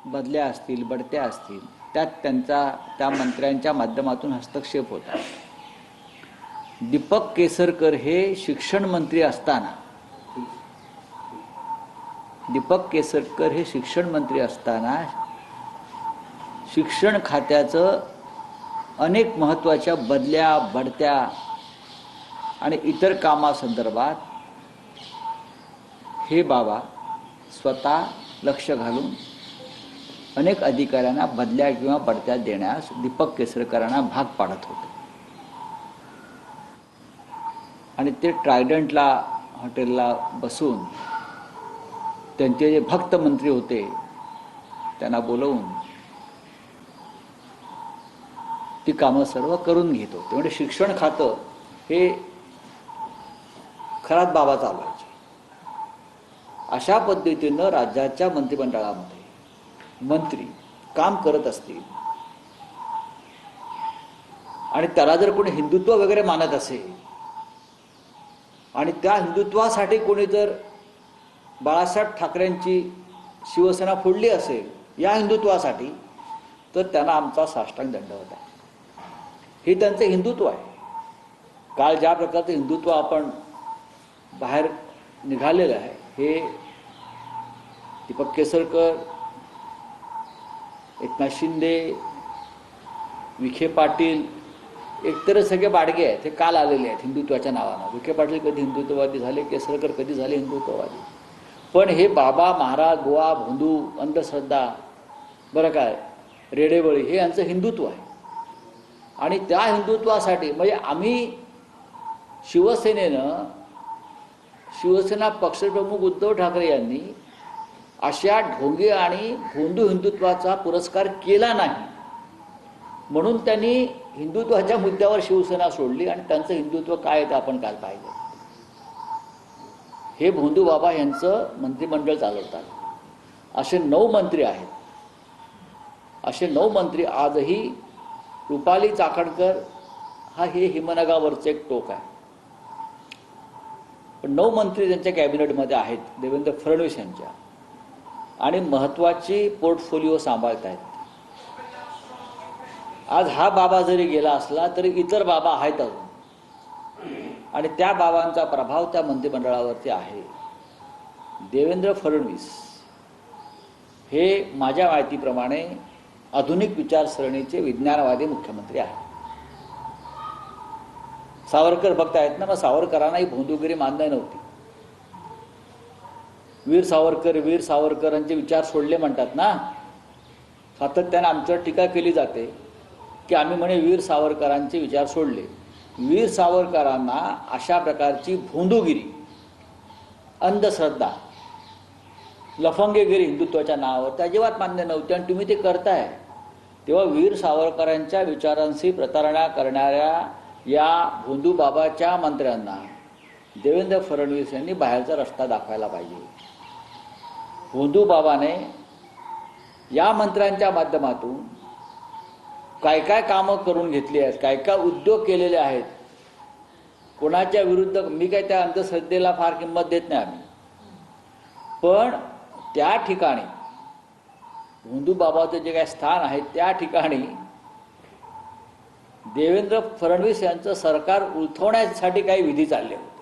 बदल्या असतील, बढत्या असतील, त्यात त्या मंत्र्यांच्या माध्यमातून हस्तक्षेप होता। दीपक केसरकर हे शिक्षण मंत्री असताना शिक्षण खात्याचं अनेक महत्त्वाच्या बदल्या, बढत्या आणि इतर कामासंदर्भात हे बाबा स्वतः लक्ष घालून अनेक अधिकाऱ्यांना बदल्या किंवा बढत्या देण्यास दीपक केसरकरांना भाग पाडत होते। आणि ते ट्रायडंटला हॉटेलला बसून त्यांचे जे भक्त मंत्री होते त्यांना बोलवून ती कामं सर्व करून घेत होते। म्हणजे शिक्षण खातं हे खरात बाबा चालवायचे। अशा पद्धतीनं राज्याच्या मंत्रिमंडळामध्ये मंत्री काम करत असतील आणि त्याला जर कोणी हिंदुत्व वगैरे मानत असेल आणि त्या हिंदुत्वासाठी कोणी जर बाळासाहेब ठाकरेंची शिवसेना फोडली असेल या हिंदुत्वासाठी, तर त्यांना आमचा साष्टांग दंडवत आहे। हे त्यांचं हिंदुत्व आहे। काल ज्या प्रकारचं हिंदुत्व आपण बाहेर निघालेलं आहे, हे दीपक केसरकर, एकनाथ शिंदे, विखे पाटील एकतर सगळे बाडगे आहेत। हे काल आलेले आहेत हिंदुत्वाच्या नावानं। विखे पाटील कधी हिंदुत्ववादी झाले, केसरकर कधी झाले हिंदुत्ववादी, पण हे बाबा, महाराज, बुवा, भोंदू, अंधश्रद्धा, बरं काय, रेडेबळी हे यांचं हिंदुत्व आहे। आणि त्या हिंदुत्वासाठी म्हणजे आम्ही शिवसेना पक्षप्रमुख उद्धव ठाकरे यांनी अशा ढोंगी आणि भोंदू हिंदुत्वाचा पुरस्कार केला नाही, म्हणून त्यांनी हिंदुत्वाच्या मुद्द्यावर शिवसेना सोडली आणि त्यांचं हिंदुत्व काय आहे ते आपण काल पाहिलं। हे भोंदू बाबा यांचं मंत्रिमंडळ चालवतात। असे 9 मंत्री आहेत। असे 9 मंत्री आजही रुपाली चाकणकर हे हिमनगावरचं एक टोक आहे, पण 9 मंत्री त्यांच्या कॅबिनेटमध्ये आहेत देवेंद्र फडणवीस यांच्या आणि महत्त्वाची पोर्टफोलिओ सांभाळत आहेत। आज हा बाबा जरी गेला असला तरी इतर बाबा आहेत अजून आणि त्या बाबांचा प्रभाव त्या मंत्रिमंडळावरती आहे। देवेंद्र फडणवीस हे माझ्या माहितीप्रमाणे आधुनिक विचारसरणीचे विज्ञानवादी मुख्यमंत्री आहेत। सावरकर भक्त आहेत ना, मग सावरकरांनाही भोंदूगिरी मान्य नव्हती। वीर सावरकरांचे विचार सोडले म्हणतात ना, सातत्याने आमच्यावर टीका केली जाते की आम्ही म्हणे वीर सावरकरांचे विचार सोडले। वीर सावरकरांना अशा प्रकारची भोंदूगिरी, अंधश्रद्धा, लफंगेगिरी हिंदुत्वाच्या नावावर अजिबात मान्य नव्हती आणि तुम्ही ते करताय। तेव्हा वीर सावरकरांच्या विचारांशी प्रतारणा करणाऱ्या या भोंदू बाबाच्या मंत्र्यांना देवेंद्र फडणवीस यांनी बाहेरचा रस्ता दाखवायला पाहिजे। भोंदू बाबाने या मंत्र्यांच्या माध्यमातून काय काय कामं करून घेतली आहेत, काय काय उद्योग केलेले आहेत, कोणाच्या विरुद्ध, मी काय त्या अंधश्रद्धेला फार किंमत देत नाही आम्ही, पण त्या ठिकाणी भोंदू बाबाचं जे काय स्थान आहे त्या ठिकाणी देवेंद्र फडणवीस यांचं सरकार उलथवण्यासाठी काही विधी चालले होते।